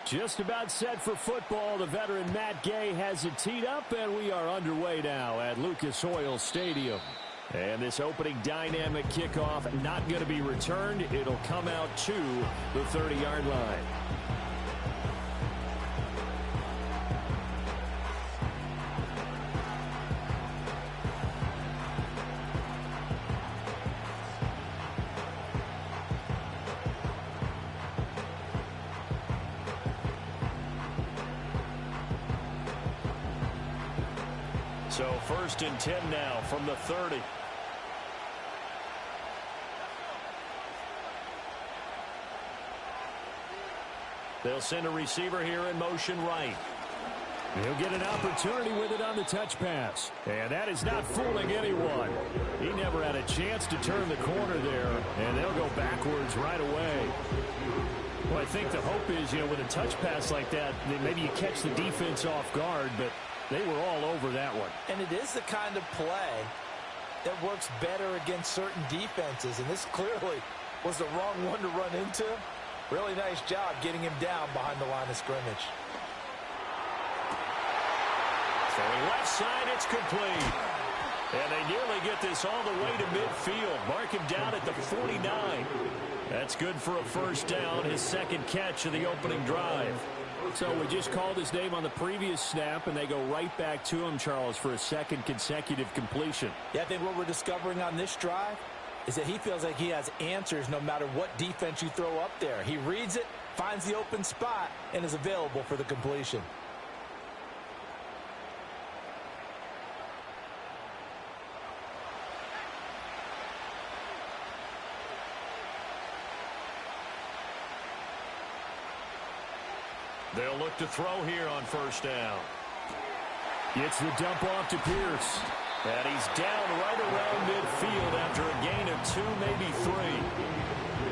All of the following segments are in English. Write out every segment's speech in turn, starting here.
Just about set for football. The veteran Matt Gay has it teed up, and we are underway now at Lucas Oil Stadium. And this opening dynamic kickoff not going to be returned. It'll come out to the 30-yard line. So 1st and 10 now from the 30. They'll send a receiver here in motion right. He'll get an opportunity with it on the touch pass. And that is not fooling anyone. He never had a chance to turn the corner there, and they'll go backwards right away. Well, I think the hope is, with a touch pass like that, maybe you catch the defense off guard, but they were all over that one. And it is the kind of play that works better against certain defenses. And this clearly was the wrong one to run into. Really nice job getting him down behind the line of scrimmage. Throwing left side, it's complete. And they nearly get this all the way to midfield. Mark him down at the 49. That's good for a first down, his second catch of the opening drive. So we just called his name on the previous snap, and they go right back to him, Charles, for a second consecutive completion. Yeah, I think what we're discovering on this drive is that he feels like he has answers no matter what defense you throw up there. He reads it, finds the open spot, and is available for the completion. They'll look to throw here on first down. It's the dump off to Pierce. And he's down right around midfield after a gain of 2, maybe 3.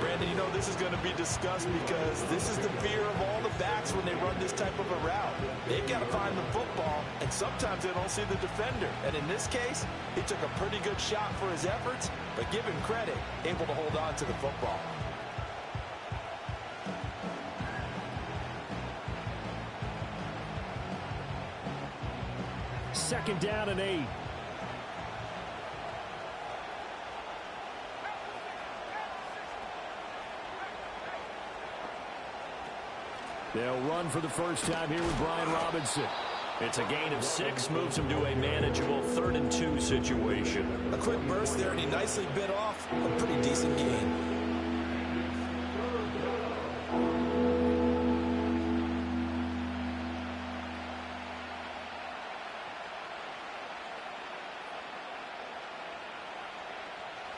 Brandon, this is going to be discussed because this is the fear of all the backs when they run this type of a route. They've got to find the football, and sometimes they don't see the defender. And in this case, he took a pretty good shot for his efforts, but give him credit, able to hold on to the football. Second down and 8. They'll run for the first time here with Brian Robinson. It's a gain of 6, moves him to a manageable 3rd and 2 situation. A quick burst there, and he nicely bit off a pretty decent gain.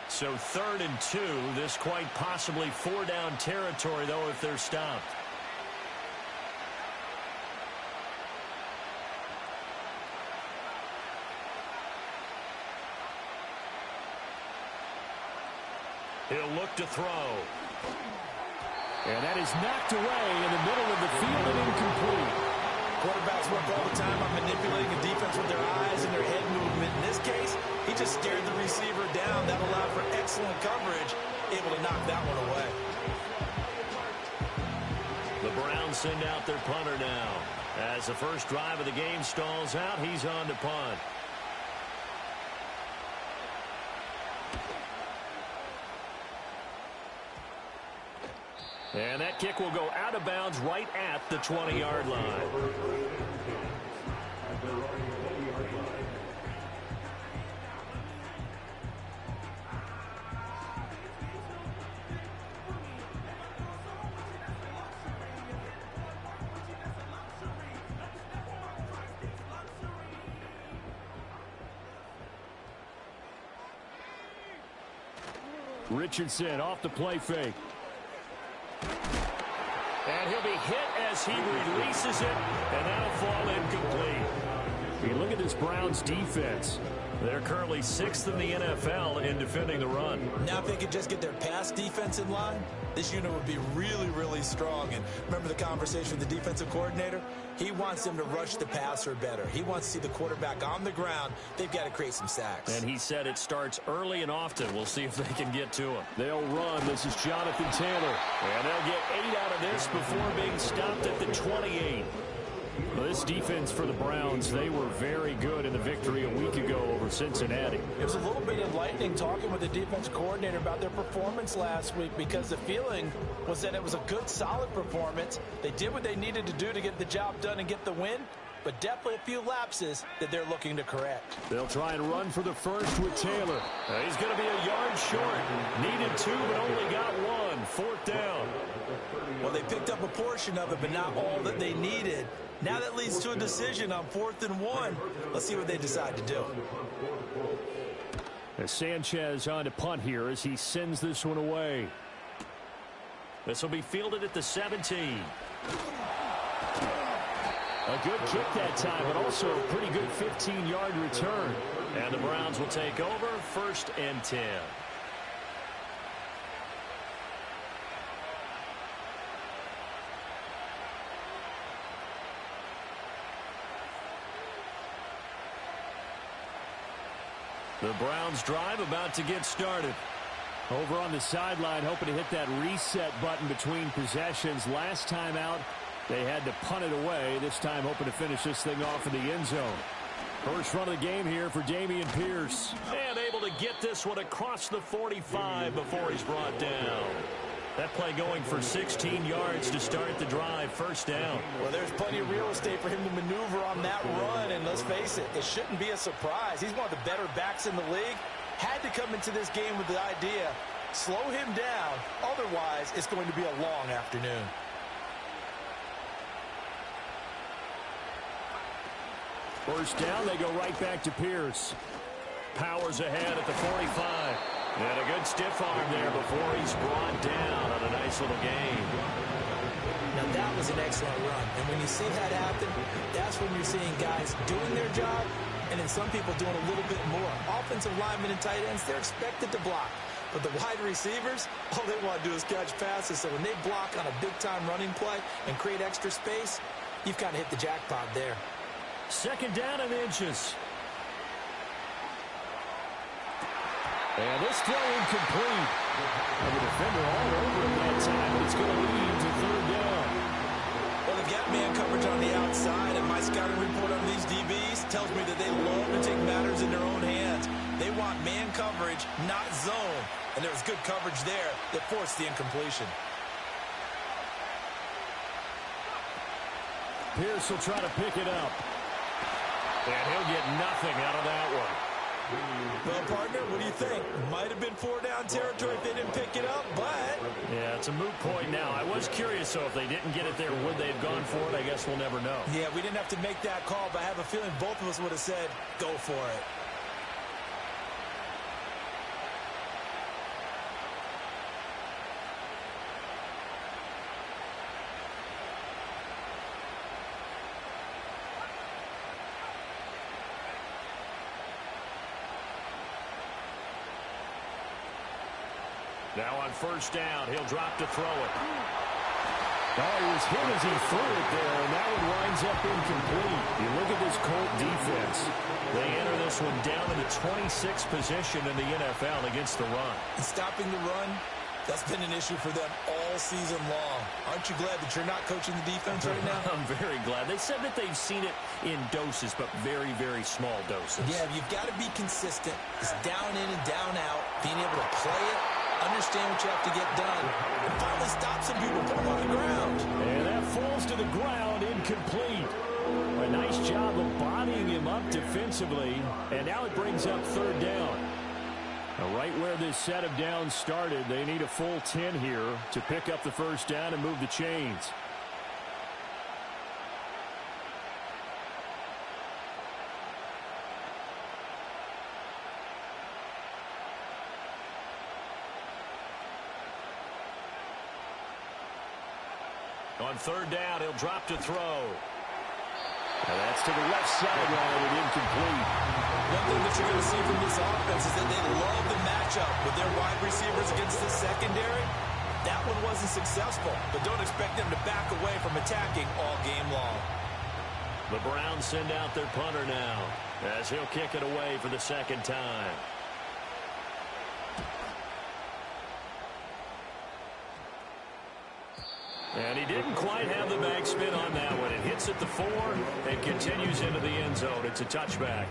So 3rd and 2, this quite possibly 4-down territory, though, if they're stopped. He'll look to throw. And that is knocked away in the middle of the field and incomplete. Quarterbacks work all the time on manipulating a defense with their eyes and their head movement. In this case, he just scared the receiver down. That allowed for excellent coverage, able to knock that one away. The Browns send out their punter now. As the first drive of the game stalls out, he's on to punt. And that kick will go out of bounds right at the 20-yard line. Richardson off the play fake. And he'll be hit as he releases it, and that'll fall incomplete. You look at this Browns defense. They're currently 6th in the NFL in defending the run. Now if they could just get their pass defense in line, this unit would be really, really strong. And remember the conversation with the defensive coordinator? He wants them to rush the passer better. He wants to see the quarterback on the ground. They've got to create some sacks. And he said it starts early and often. We'll see if they can get to him. They'll run. This is Jonathan Taylor. And they'll get 8 out of this before being stopped at the 28. Well, this defense for the Browns, they were very good in the victory a week ago over Cincinnati. It was a little bit enlightening talking with the defense coordinator about their performance last week, because the feeling was that it was a good, solid performance. They did what they needed to do to get the job done and get the win, but definitely a few lapses that they're looking to correct. They'll try and run for the first with Taylor. He's going to be a yard short. Needed 2, but only got 1. 4th down. Well, they picked up a portion of it, but not all that they needed. Now that leads to a decision on 4th and 1. Let's see what they decide to do. As Sanchez on to punt here as he sends this one away. This will be fielded at the 17. A good kick that time, but also a pretty good 15-yard return. And the Browns will take over 1st and 10. The Browns drive about to get started. Over on the sideline, hoping to hit that reset button between possessions. Last time out, they had to punt it away. This time hoping to finish this thing off in the end zone. First run of the game here for Dameon Pierce. And able to get this one across the 45 before he's brought down. That play going for 16 yards to start the drive. 1st down. Well, there's plenty of real estate for him to maneuver on that run, and let's face it, it shouldn't be a surprise. He's one of the better backs in the league. Had to come into this game with the idea, slow him down, otherwise it's going to be a long afternoon. First down, they go right back to Pierce. Powers ahead at the 45. And a good stiff arm there before he's brought down on a nice little gain. Now that was an excellent run. And when you see that happen, that's when you're seeing guys doing their job and then some people doing a little bit more. Offensive linemen and tight ends, they're expected to block. But the wide receivers, all they want to do is catch passes. So when they block on a big-time running play and create extra space, you've kind of hit the jackpot there. 2nd down and inches. And this throw incomplete. And the defender all over him that time, but it's going to lead to 3rd down. Well, they've got man coverage on the outside, and my scouting report on these DBs tells me that they love to take matters in their own hands. They want man coverage, not zone. And there was good coverage there that forced the incompletion. Pierce will try to pick it up. And he'll get nothing out of that one. Well, partner, what do you think? Might have been 4-down territory if they didn't pick it up, but... Yeah, it's a moot point now. I was curious, so if they didn't get it there, would they have gone for it? I guess we'll never know. Yeah, we didn't have to make that call, but I have a feeling both of us would have said, go for it. Now on 1st down, he'll drop to throw it. Oh, he was hit as he threw it there, and that one winds up incomplete. You look at this Colt defense. They enter this one down in the 26th position in the NFL against the run. And stopping the run, that's been an issue for them all season long. Aren't you glad that you're not coaching the defense right now? I'm very glad. They said that they've seen it in doses, but very, very small doses. Yeah, you've got to be consistent. It's down in and down out, being able to play it, understand what you have to get done, and finally stop some people, put them on the ground. And that falls to the ground, incomplete. A nice job of bodying him up defensively, and now it brings up 3rd down. Now, right where this set of downs started, they need a full 10 here to pick up the 1st down and move the chains. On 3rd down, he'll drop to throw. And that's to the left sideline and incomplete. One thing that you're going to see from this offense is that they love the matchup with their wide receivers against the secondary. That one wasn't successful, but don't expect them to back away from attacking all game long. The Browns send out their punter now as he'll kick it away for the second time. And he didn't quite have the backspin on that one. It hits at the 4 and continues into the end zone. It's a touchback.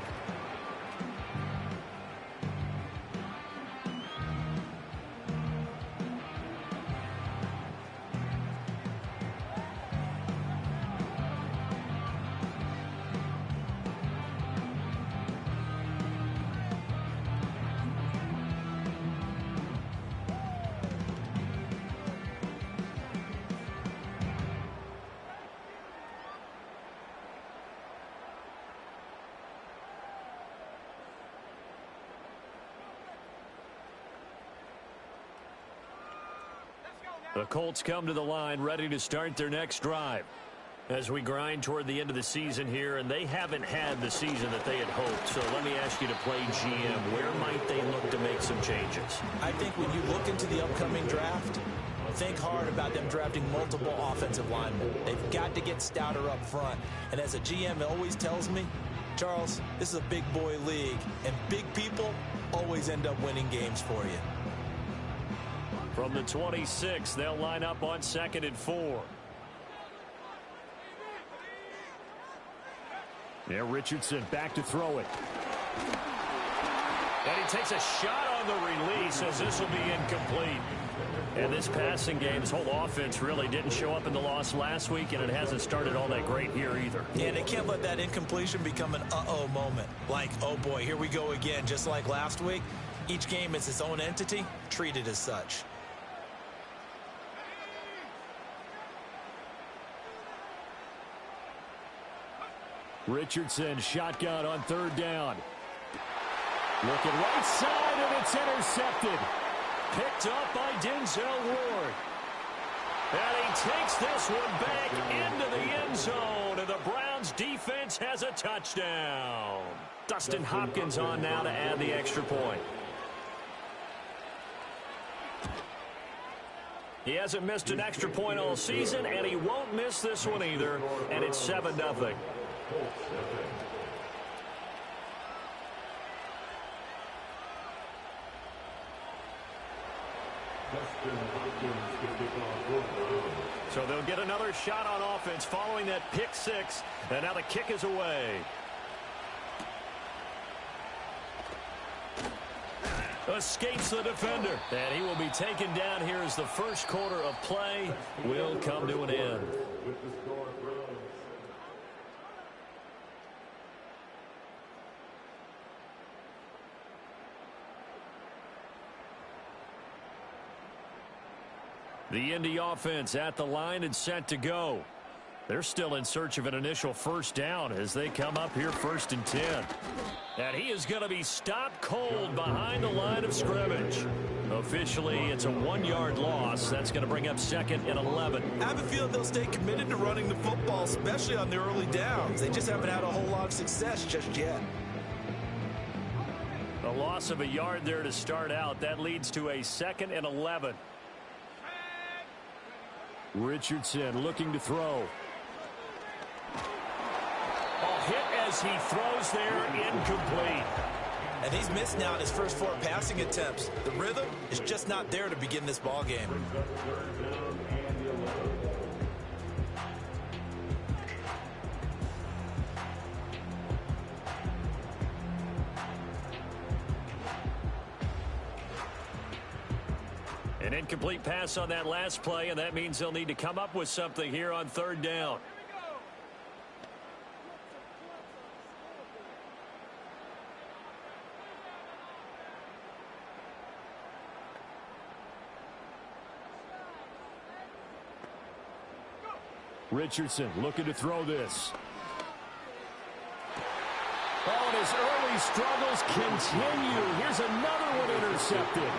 The Colts come to the line ready to start their next drive. As we grind toward the end of the season here, and they haven't had the season that they had hoped. So let me ask you to play GM. Where might they look to make some changes? I think when you look into the upcoming draft, think hard about them drafting multiple offensive linemen. They've got to get stouter up front. And as a GM always tells me, Charles, this is a big boy league, and big people always end up winning games for you. From the 26, they'll line up on 2nd and 4. Yeah, Richardson back to throw it. And he takes a shot on the release as this will be incomplete. And this passing game, this whole offense really didn't show up in the loss last week, and it hasn't started all that great here either. Yeah, they can't let that incompletion become an uh-oh moment. Like, oh boy, here we go again, just like last week. Each game is its own entity, treated as such. Richardson shotgun on 3rd down. Looking right side, and it's intercepted. Picked up by Denzel Ward. And he takes this one back into the end zone, and the Browns defense has a touchdown. Dustin Hopkins on now to add the extra point. He hasn't missed an extra point all season, and he won't miss this one either, and it's 7-0. So they'll get another shot on offense following that pick 6, and now the kick is away. Escapes the defender, and he will be taken down here as the first quarter of play will come to an end. The Indy offense at the line and set to go. They're still in search of an initial first down as they come up here 1st and 10. And he is going to be stopped cold behind the line of scrimmage. Officially, it's a 1-yard loss. That's going to bring up 2nd and 11. I have a feeling they'll stay committed to running the football, especially on the early downs. They just haven't had a whole lot of success just yet. A loss of a yard there to start out. That leads to a 2nd and 11. Richardson looking to throw. Hit as he throws there, incomplete. And he's missed now in his first 4 passing attempts. The rhythm is just not there to begin this ball game. An incomplete pass on that last play, and that means they'll need to come up with something here on 3rd down. Richardson looking to throw this. Oh, and his early struggles continue. Here's another one intercepted.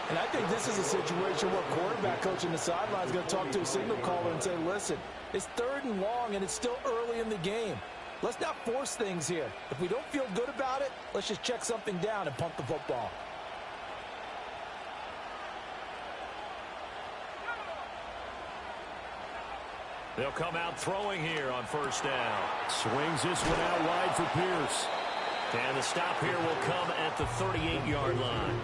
And I think this is a situation where quarterback coach in the sideline is going to talk to a signal caller and say, listen, it's 3rd and long, and it's still early in the game. Let's not force things here. If we don't feel good about it, let's just check something down and punt the football. They'll come out throwing here on 1st down. Swings this one out wide for Pierce. And the stop here will come at the 38-yard line.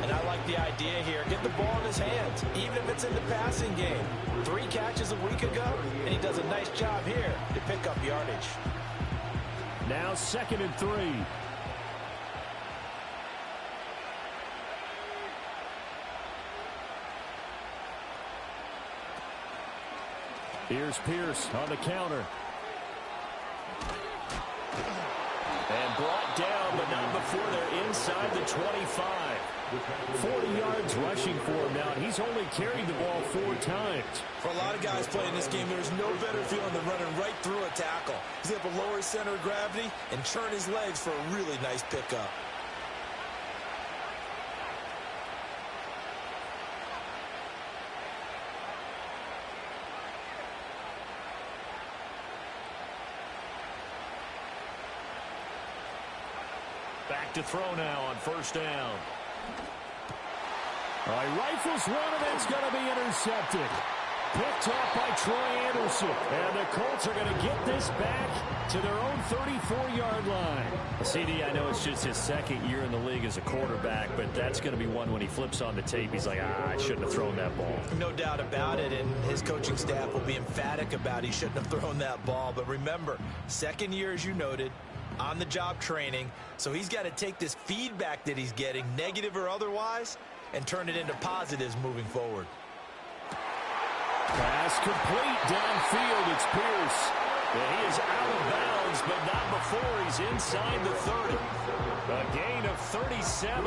And I like the idea here. Get the ball in his hands, even if it's in the passing game. 3 catches a week ago, and he does a nice job here to pick up yardage. Now 2nd and 3. Here's Pierce on the counter. And brought down, but not before they're inside the 25. 40 yards rushing for him now, and he's only carried the ball 4 times. For a lot of guys playing this game, there's no better feeling than running right through a tackle. He's able to lower his center of gravity and churn his legs for a really nice pickup. Back to throw now on 1st down. All right, rifles one, and it's going to be intercepted. Picked off by Troy Anderson. And the Colts are going to get this back to their own 34-yard line. CD, I know it's just his 2nd year in the league as a quarterback, but that's going to be one when he flips on the tape. He's like, I shouldn't have thrown that ball. No doubt about it, and his coaching staff will be emphatic about he shouldn't have thrown that ball. But remember, 2nd year, as you noted, on-the-job training, so he's got to take this feedback that he's getting, negative or otherwise, and turn it into positives moving forward. Pass complete downfield. It's Pierce. And he is out of bounds, but not before he's inside the 30. A gain of 37.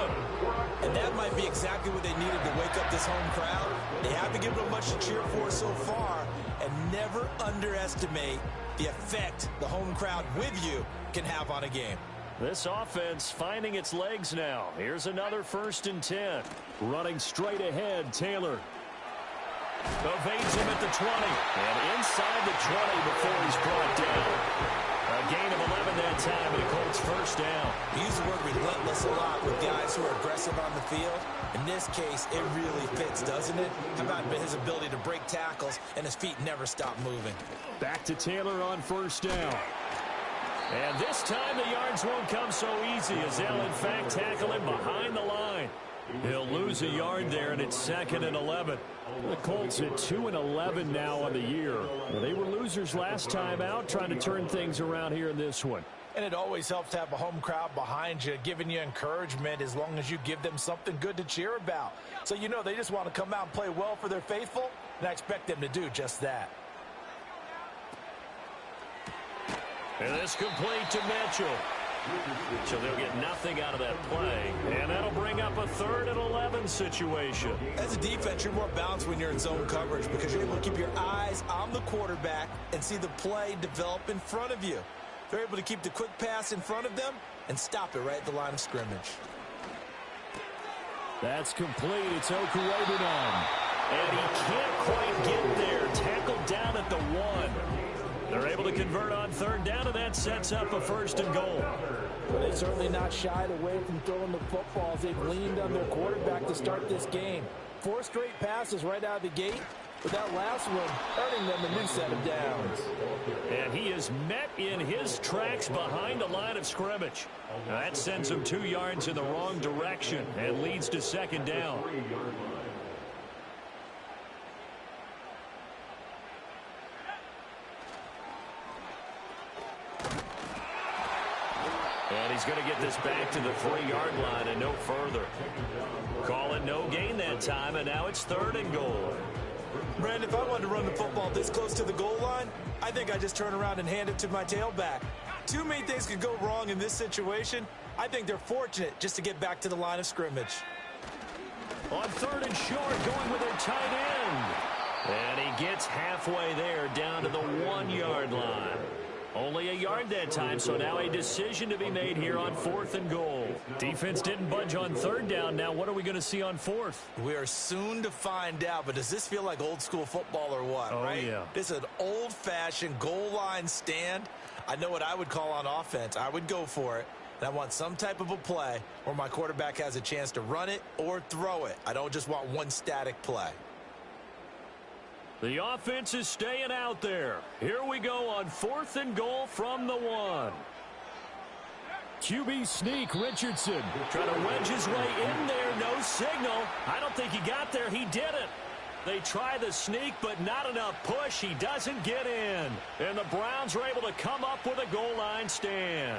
And that might be exactly what they needed to wake up this home crowd. They haven't given them much to cheer for so far, and never underestimate the effect the home crowd with you can have on a game. This offense finding its legs now. Here's another 1st and 10. Running straight ahead, Taylor. Evades him at the 20. And inside the 20 before he's brought down. A gain of 11 that time, and the Colts 1st down. We use the word relentless a lot with guys who are aggressive on the field. In this case, it really fits, doesn't it? How about his ability to break tackles and his feet never stop moving? Back to Taylor on 1st down. And this time the yards won't come so easy as they'll in fact tackle him behind the line. He'll lose a yard there, and it's 2nd and 11. The Colts at 2-11 now on the year. They were losers last time out, trying to turn things around here in this one. And it always helps to have a home crowd behind you, giving you encouragement as long as you give them something good to cheer about. So you know they just want to come out and play well for their faithful, and I expect them to do just that. And this complete to Mitchell. So they'll get nothing out of that play. And that'll bring up a 3rd and 11 situation. As a defense, you're more balanced when you're in zone coverage because you're able to keep your eyes on the quarterback and see the play develop in front of you. They're able to keep the quick pass in front of them and stop it right at the line of scrimmage. That's complete. It's Okurebunon. And he can't quite get there. Tackled down at the 1. They're able to convert on 3rd down, and that sets up a 1st and goal. But they've certainly not shied away from throwing the football as they've leaned on their quarterback to start this game. 4 straight passes right out of the gate, with that last one earning them a new set of downs. And he is met in his tracks behind the line of scrimmage. Now that sends him 2 yards in the wrong direction and leads to 2nd down. And he's going to get this back to the 3-yard line and no further. Call it no gain that time, and now it's 3rd and goal. Brandon, if I wanted to run the football this close to the goal line, I think I just turn around and hand it to my tailback. 2 main things could go wrong in this situation. I think they're fortunate just to get back to the line of scrimmage. On 3rd and short, going with their tight end. And he gets halfway there, down to the 1-yard line. Only a yard that time, so now a decision to be made here on 4th and goal. Defense didn't budge on 3rd down. Now what are we going to see on 4th? We are soon to find out, but does this feel like old school football or what, right? Yeah. This is an old-fashioned goal line stand. I know what I would call on offense. I would go for it. And I want some type of a play where my quarterback has a chance to run it or throw it. I don't just want one static play. The offense is staying out there. Here we go on 4th and goal from the 1. QB sneak, Richardson. Trying to wedge his way in there. No signal. I don't think he got there. He didn't. They try the sneak, but not enough push. He doesn't get in. And the Browns are able to come up with a goal line stand.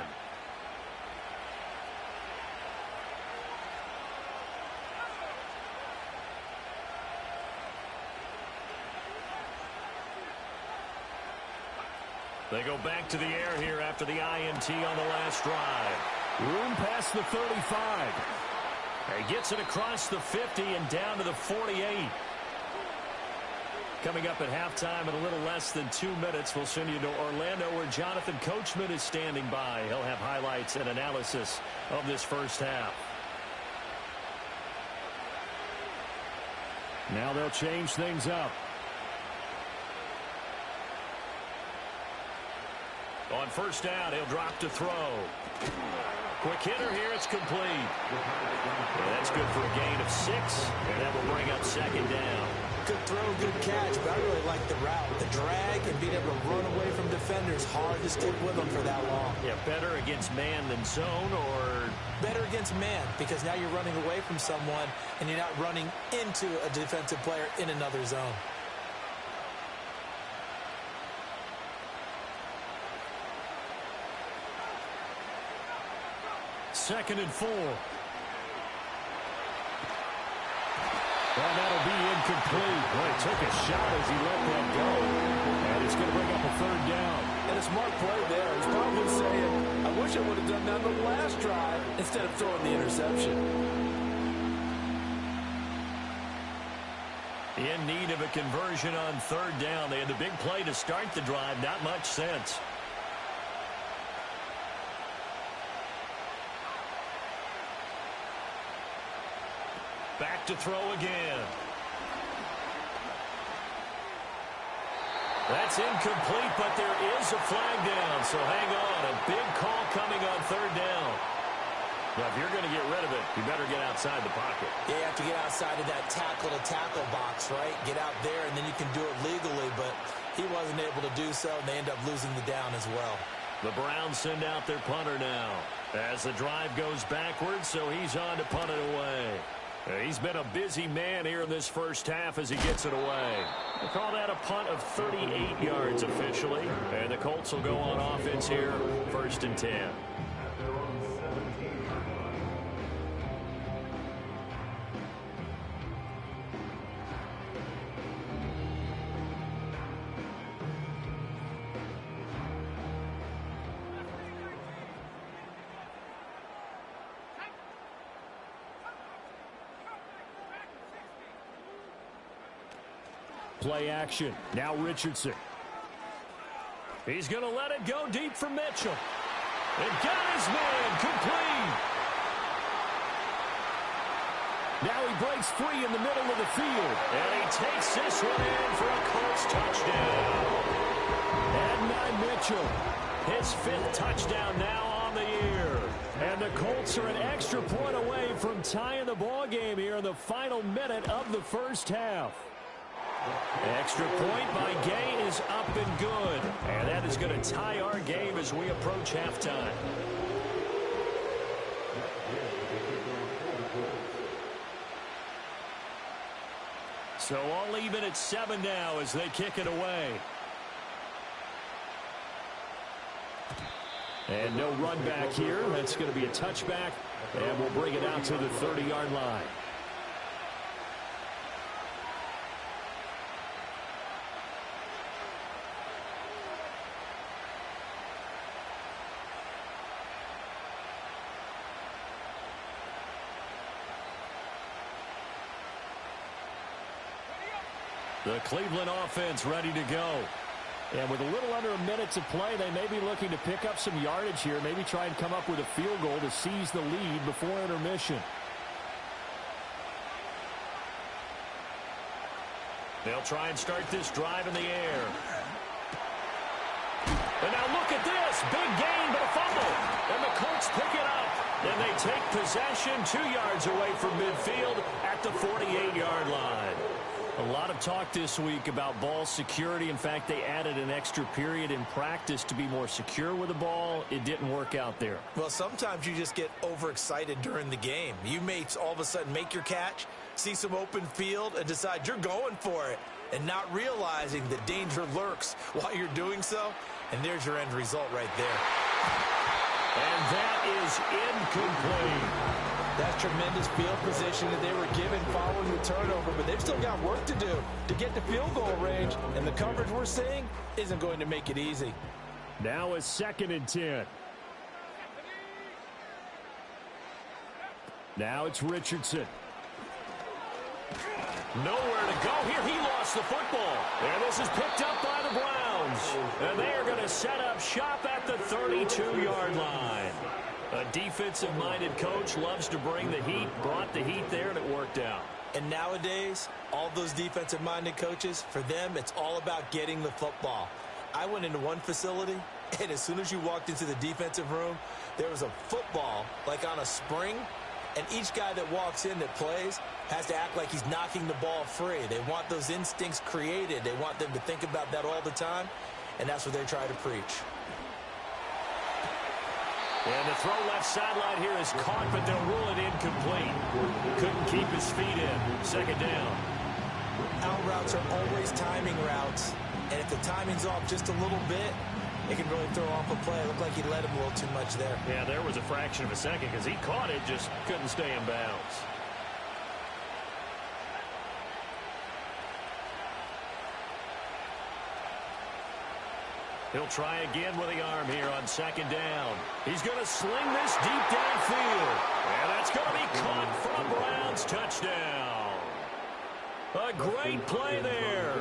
They go back to the air here after the INT on the last drive. Room past the 35. He gets it across the 50 and down to the 48. Coming up at halftime in a little less than 2 minutes, we'll send you to Orlando where Jonathan Coachman is standing by. He'll have highlights and analysis of this first half. Now they'll change things up. On 1st down, he'll drop to throw. Quick hitter here, it's complete. And that's good for a gain of 6, and that will bring up 2nd down. Good throw, good catch, but I really like the route. The drag and being able to run away from defenders, hard to stick with them for that long. Yeah, better against man than zone, or? Better against man, because now you're running away from someone, and you're not running into a defensive player in another zone. Second and 4. Well, that'll be incomplete. Boy, he took a shot as he let that go. And it's going to bring up a 3rd down. And a smart play there. He's probably saying, I wish I would have done that on the last drive instead of throwing the interception. In need of a conversion on 3rd down. They had the big play to start the drive. Not much sense. Back to throw again. That's incomplete, but there is a flag down, so hang on. A big call coming on 3rd down. Now, if you're going to get rid of it, you better get outside the pocket. Yeah, you have to get outside of that tackle-to-tackle box, right? Get out there, and then you can do it legally, but he wasn't able to do so, and they end up losing the down as well. The Browns send out their punter now as the drive goes backwards, so he's on to punt it away. He's been a busy man here in this first half as he gets it away. They call that a punt of 38 yards officially. And the Colts will go on offense here, 1st and 10. Play action. Now Richardson. He's going to let it go deep for Mitchell. And got his man complete. Now he breaks free in the middle of the field. And he takes this one in for a Colts touchdown. And Mitchell, his 5th touchdown now on the year. And the Colts are an extra point away from tying the ball game here in the final minute of the first half. Extra point by Gay is up and good. And that is going to tie our game as we approach halftime. So all even at 7 now as they kick it away. And no run back here. That's going to be a touchback. And we'll bring it out to the 30-yard line. The Cleveland offense ready to go. And with a little under a minute to play, they may be looking to pick up some yardage here, maybe try and come up with a field goal to seize the lead before intermission. They'll try and start this drive in the air. And now look at this. Big gain, but a fumble. And the Colts pick it up. And they take possession 2 yards away from midfield at the 48-yard line. A lot of talk this week about ball security. In fact, they added an extra period in practice to be more secure with the ball. It didn't work out there. Well, sometimes you just get overexcited during the game. You may all of a sudden make your catch, see some open field, and decide you're going for it, and not realizing the danger lurks while you're doing so. And there's your end result right there. And that is incomplete. That's tremendous field position that they were given following the turnover, but they've still got work to do to get to field goal range, and the coverage we're seeing isn't going to make it easy. Now a 2nd and 10. Now it's Richardson. Nowhere to go here. He lost the football. And this is picked up by the Browns. And they are going to set up shop at the 32-yard line. A defensive-minded coach loves to bring the heat, brought the heat there, and it worked out. And nowadays, all those defensive-minded coaches, for them, it's all about getting the football. I went into one facility, and as soon as you walked into the defensive room, there was a football, like on a spring, and each guy that walks in that plays has to act like he's knocking the ball free. They want those instincts created. They want them to think about that all the time, and that's what they try to preach. And the throw left sideline here is caught, but they'll rule it incomplete. Couldn't keep his feet in. 2nd down. Out routes are always timing routes, and if the timing's off just a little bit, it can really throw off a play. It looked like he let him a little too much there. Yeah, there was a fraction of a second because he caught it, just couldn't stay in bounds. He'll try again with the arm here on 2nd down. He's going to sling this deep downfield. And that's going to be caught for a Browns touchdown. A great play there.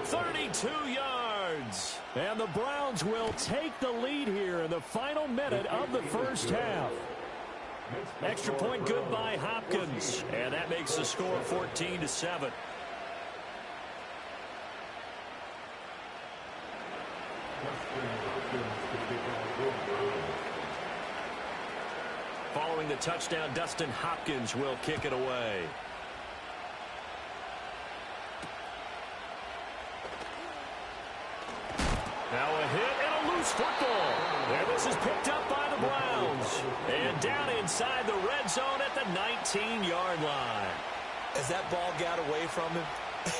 32 yards. And the Browns will take the lead here in the final minute of the first half. Extra point good by Hopkins. And that makes the score 14-7. Following the touchdown, Dustin Hopkins will kick it away. Now a hit and a loose football. And this is picked up by the Browns. And down inside the red zone at the 19-yard line. As that ball got away from him,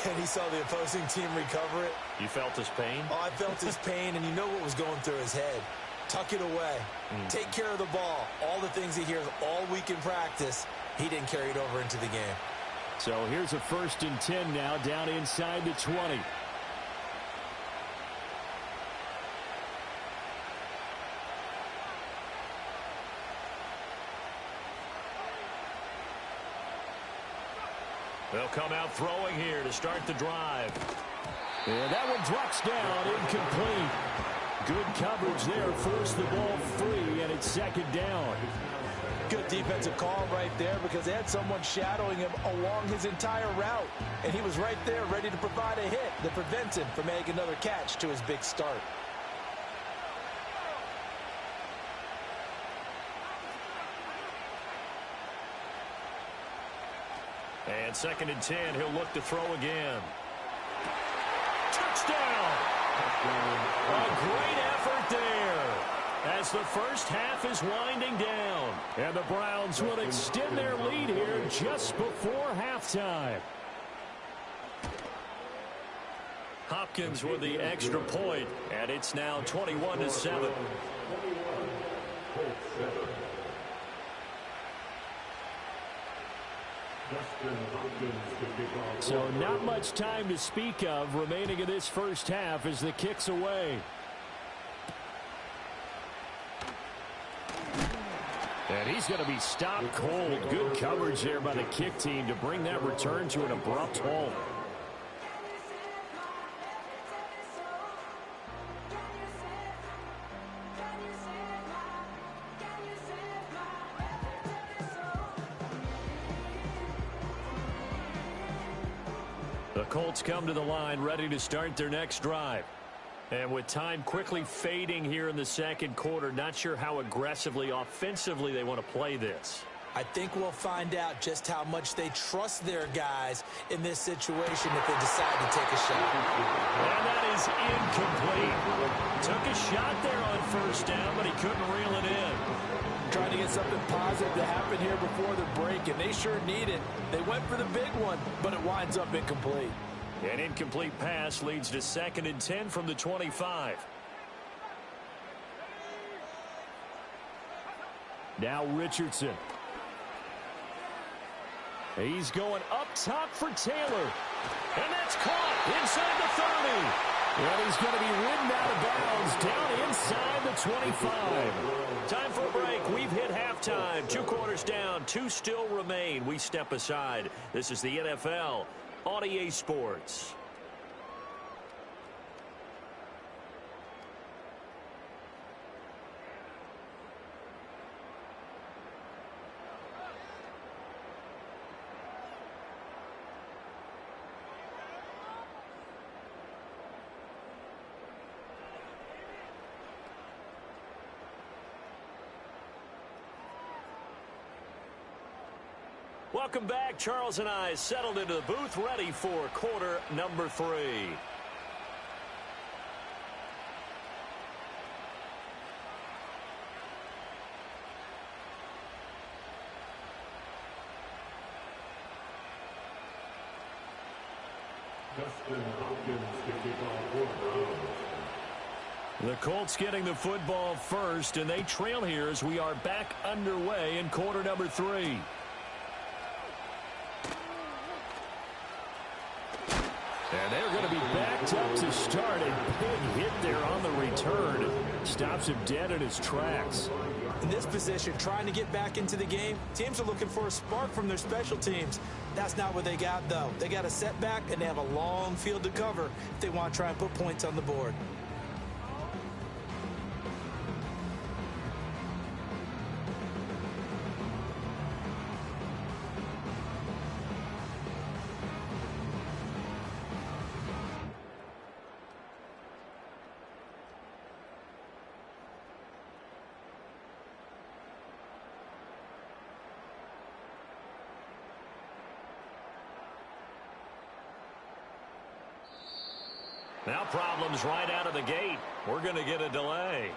and he saw the opposing team recover it. You felt his pain? Oh, I felt his pain, and you know what was going through his head. Tuck it away. Take care of the ball. All the things he hears all week in practice, he didn't carry it over into the game. So here's a 1st and 10 now, down inside the 20. They'll come out throwing here to start the drive. And that one drops down, incomplete. Good coverage there, forced the ball free, and it's 2nd down. Good defensive call right there because they had someone shadowing him along his entire route. And he was right there ready to provide a hit that prevents him from making another catch to his big start. And 2nd and 10, he'll look to throw again. Touchdown! A great effort there as the first half is winding down. And the Browns will extend their lead here just before halftime. Hopkins with the extra point, and it's now 21-7. So not much time to speak of remaining in this first half as the kick's away. And he's going to be stopped cold. Good coverage there by the kick team to bring that return to an abrupt halt. The Colts come to the line ready to start their next drive. And with time quickly fading here in the second quarter, not sure how aggressively, offensively they want to play this. I think we'll find out just how much they trust their guys in this situation if they decide to take a shot. And that is incomplete. Took a shot there on first down, but he couldn't reel it in. Trying to get something positive to happen here before the break, and they sure need it. They went for the big one, but it winds up incomplete. An incomplete pass leads to 2nd and 10 from the 25. Now Richardson. He's going up top for Taylor. And that's caught inside the 30. And he's going to be ridden out of bounds down inside the 25. Time for a break. We've hit halftime. 2 quarters down. 2 still remain. We step aside. This is the NFL on EA Sports. Welcome back. Charles and I settled into the booth, ready for quarter number 3. The Colts getting the football first, and they trail here as we are back underway in quarter number 3. And they're going to be backed up to start. A big hit there on the return. Stops him dead in his tracks. In this position, trying to get back into the game, teams are looking for a spark from their special teams. That's not what they got, though. They got a setback, and they have a long field to cover if they want to try and put points on the board. Now problems right out of the gate. We're going to get a delay.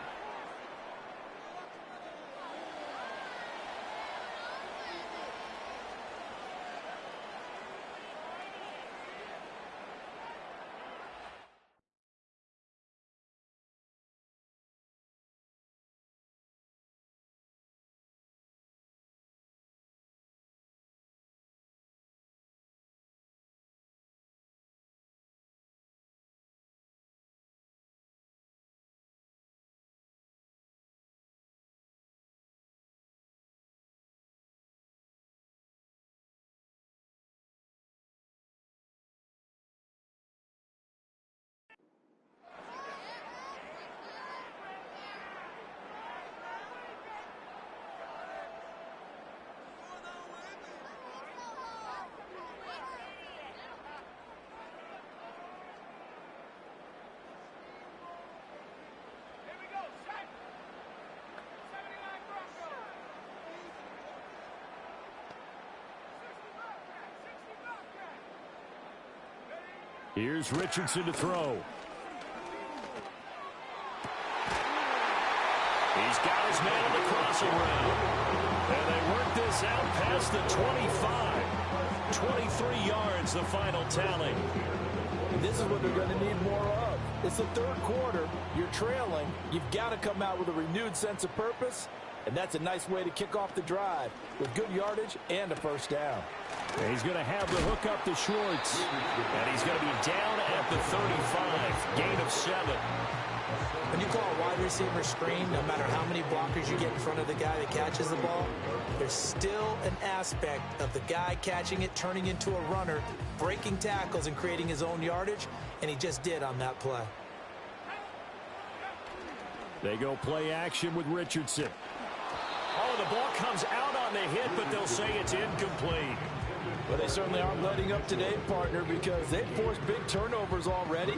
Here's Richardson to throw. He's got his man in the crossing route. And they work this out past the 25. 23 yards, the final tally. This is what they're going to need more of. It's the third quarter. You're trailing. You've got to come out with a renewed sense of purpose. And that's a nice way to kick off the drive with good yardage and a first down. And he's going to have the hook up to Schwartz. And he's going to be down at the 35. Gain of 7. When you call a wide receiver screen, no matter how many blockers you get in front of the guy that catches the ball, there's still an aspect of the guy catching it, turning into a runner, breaking tackles and creating his own yardage, and he just did on that play. They go play action with Richardson. Oh, the ball comes out on the hit, but they'll say it's incomplete. Well, they certainly aren't letting up today, partner, because they've forced big turnovers already,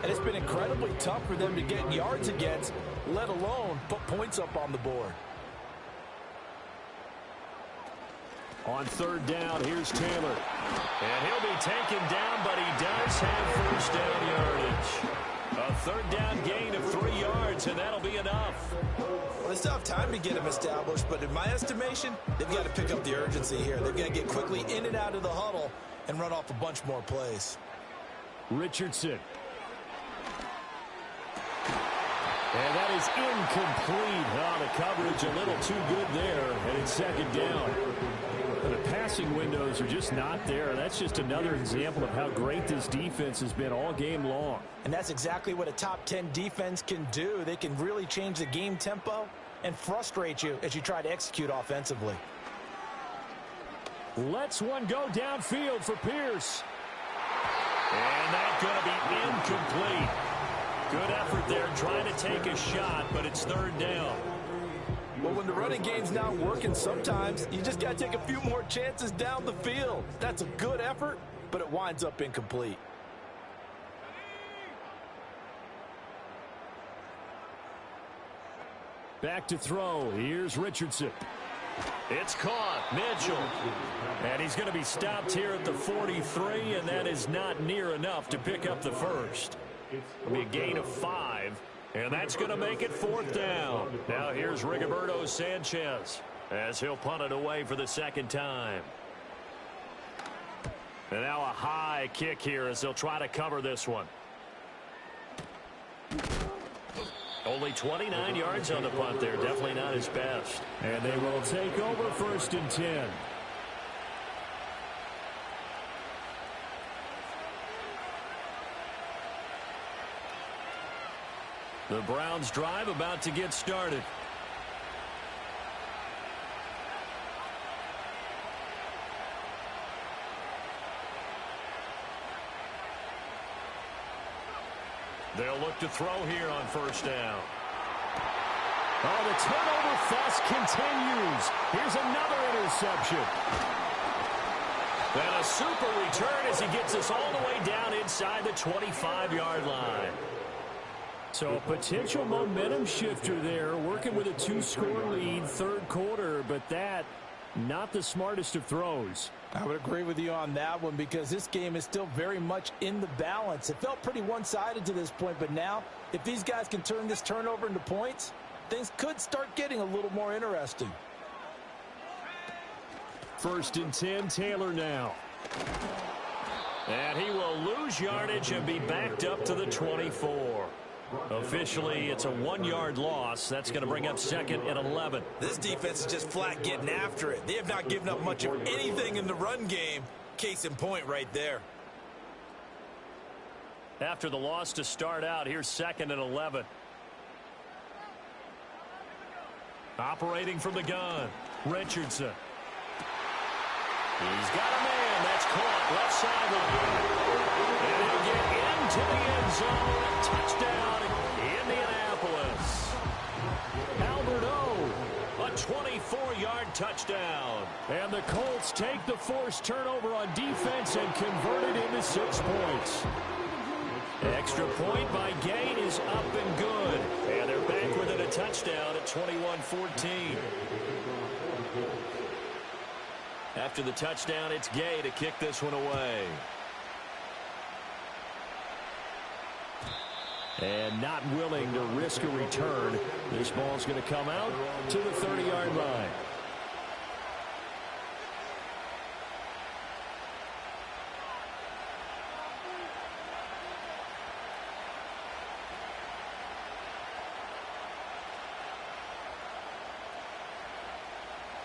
and it's been incredibly tough for them to get yards against, let alone put points up on the board. On third down, here's Taylor. And he'll be taken down, but he does have first down yardage. A third down gain of 3 yards, and that'll be enough. Well, they still have time to get him established, but in my estimation, they've got to pick up the urgency here. They've got to get quickly in and out of the huddle and run off a bunch more plays. Richardson. And that is incomplete. Oh, the coverage a little too good there, and it's second down. The passing windows are just not there. That's just another example of how great this defense has been all game long. And that's exactly what a top 10 defense can do. They can really change the game tempo and frustrate you as you try to execute offensively. Lets one go downfield for Pierce. And that's going to be incomplete. Good effort there trying to take a shot, but it's third down. Well, when the running game's not working, sometimes you just got to take a few more chances down the field. That's a good effort, but it winds up incomplete. Back to throw. Here's Richardson. It's caught. Mitchell. And he's going to be stopped here at the 43, and that is not near enough to pick up the first. It'll be a gain of 5. And that's going to make it fourth down. Now here's Rigoberto Sanchez as he'll punt it away for the second time. And now a high kick here as they'll try to cover this one. Only 29 yards on the punt there. Definitely not his best. And they will take over first and 10. The Browns drive about to get started. They'll look to throw here on first down. Oh, the turnover fuss continues. Here's another interception. And a super return as he gets us all the way down inside the 25-yard line. So a potential momentum shifter there, working with a 2-score lead, third quarter, but that, not the smartest of throws. I would agree with you on that one because this game is still very much in the balance. It felt pretty one-sided to this point, but now, if these guys can turn this turnover into points, things could start getting a little more interesting. First and 10, Taylor now. And he will lose yardage and be backed up to the 24. Officially, it's a 1-yard loss. That's going to bring up second and 11. This defense is just flat getting after it. They have not given up much of anything in the run game. Case in point right there. After the loss to start out, here's second and 11. Operating from the gun, Richardson. He's got a man. That's caught left sideline. And he'll get into the end zone. Touchdown, Indianapolis. Albert O, a 24-yard touchdown. And the Colts take the forced turnover on defense and convert it into 6 points. Extra point by Gain is up and good. And they're back within a touchdown at 21-14. After the touchdown, it's Gay to kick this one away. And not willing to risk a return. This ball's going to come out to the 30-yard line.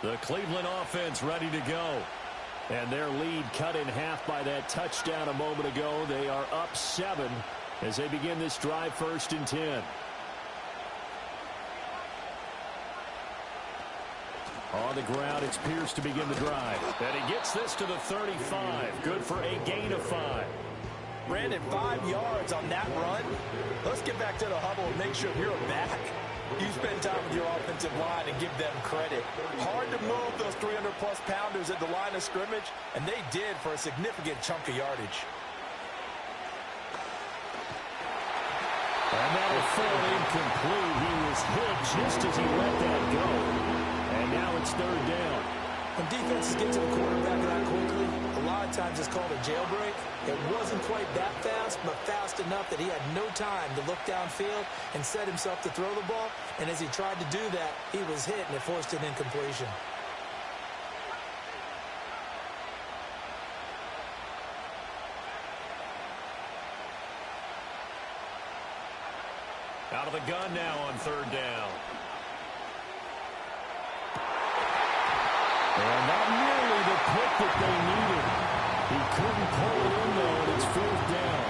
The Cleveland offense ready to go. And their lead cut in half by that touchdown a moment ago. They are up 7 as they begin this drive, first and 10. On the ground, it's Pierce to begin the drive. And he gets this to the 35. Good for a gain of 5. Brandon, 5 yards on that run. Let's get back to the huddle and make sure you're back. You spend time with your offensive line and give them credit. Hard to move those 300-plus pounders at the line of scrimmage, and they did for a significant chunk of yardage. And that'll fall incomplete. He was hit just as he let that go. And now it's third down. When defenses get to the quarterback that quickly, a lot of times it's called a jailbreak. It wasn't quite that fast, but fast enough that he had no time to look downfield and set himself to throw the ball. And as he tried to do that, he was hit, and it forced an incompletion. Out of the gun now on third down. And not nearly the pick that they needed. He couldn't pull it in, though, and it's fourth down.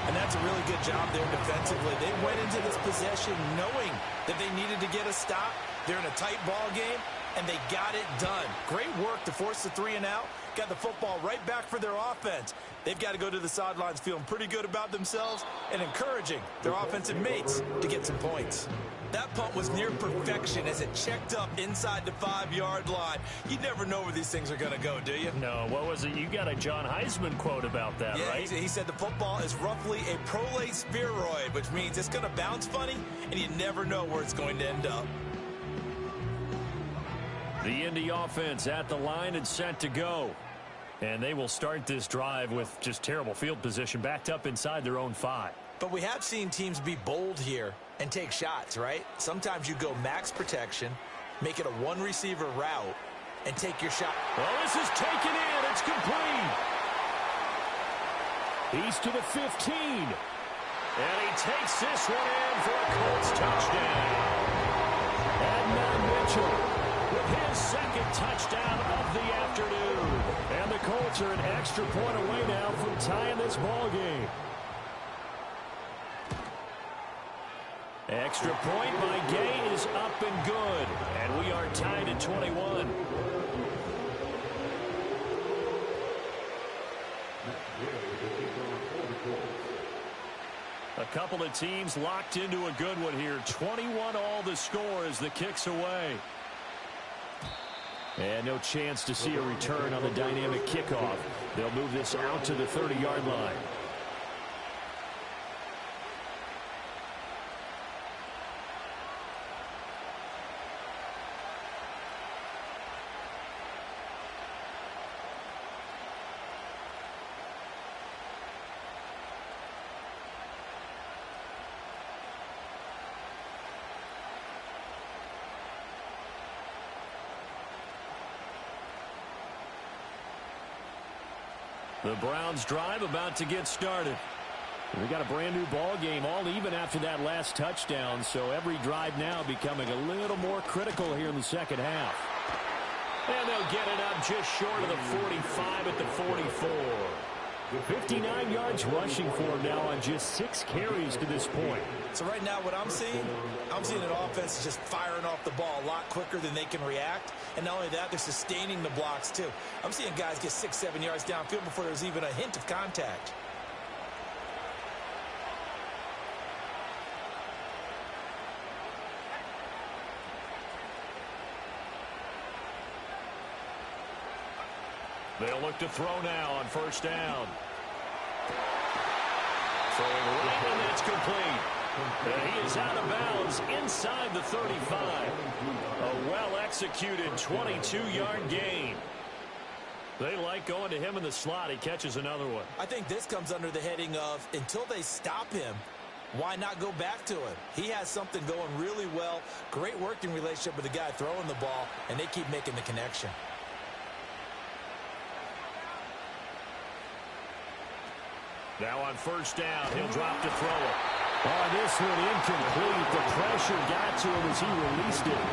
And that's a really good job there defensively. They went into this possession knowing that they needed to get a stop. They're in a tight ball game, and they got it done. Great work to force the 3 and out. Got the football right back for their offense. They've got to go to the sidelines feeling pretty good about themselves and encouraging their offensive mates to get some points. That punt was near perfection as it checked up inside the 5-yard line. You never know where these things are going to go, do you? No, what was it? You got a John Heisman quote about that, yeah, right? He said the football is roughly a prolate spheroid, which means it's going to bounce funny, and you never know where it's going to end up. The Indy offense at the line and set to go. And they will start this drive with just terrible field position, backed up inside their own 5. But we have seen teams be bold here and take shots, right? Sometimes you go max protection, make it a one-receiver route, and take your shot. Well, this is taken in. It's complete. He's to the 15. And he takes this one in for a Colts touchdown. And now Mitchell with his second touchdown of the afternoon. And the Colts are an extra point away now from tying this ball game. Extra point by Gay is up and good. And we are tied at 21. A couple of teams locked into a good one here. 21 all the score as the kick's away. And no chance to see a return on the dynamic kickoff. They'll move this out to the 30-yard line. The Browns drive about to get started. We got a brand new ball game, all even after that last touchdown, so every drive now becoming a little more critical here in the second half. And they'll get it up just short of the 45 at the 44. 59 yards rushing for him now on just 6 carries to this point. So right now what I'm seeing an offense just firing off the ball a lot quicker than they can react. And not only that, they're sustaining the blocks too. I'm seeing guys get 6-7 yards downfield before there's even a hint of contact. They'll look to throw now on first down. Throwing right, and that's complete. And he is out of bounds inside the 35. A well-executed 22-yard gain. They like going to him in the slot. He catches another one. I think this comes under the heading of, until they stop him, why not go back to him? He has something going really well. Great working relationship with the guy throwing the ball, and they keep making the connection. Now on first down, he'll drop to throw it. Oh, this one incomplete. The pressure got to him as he released it.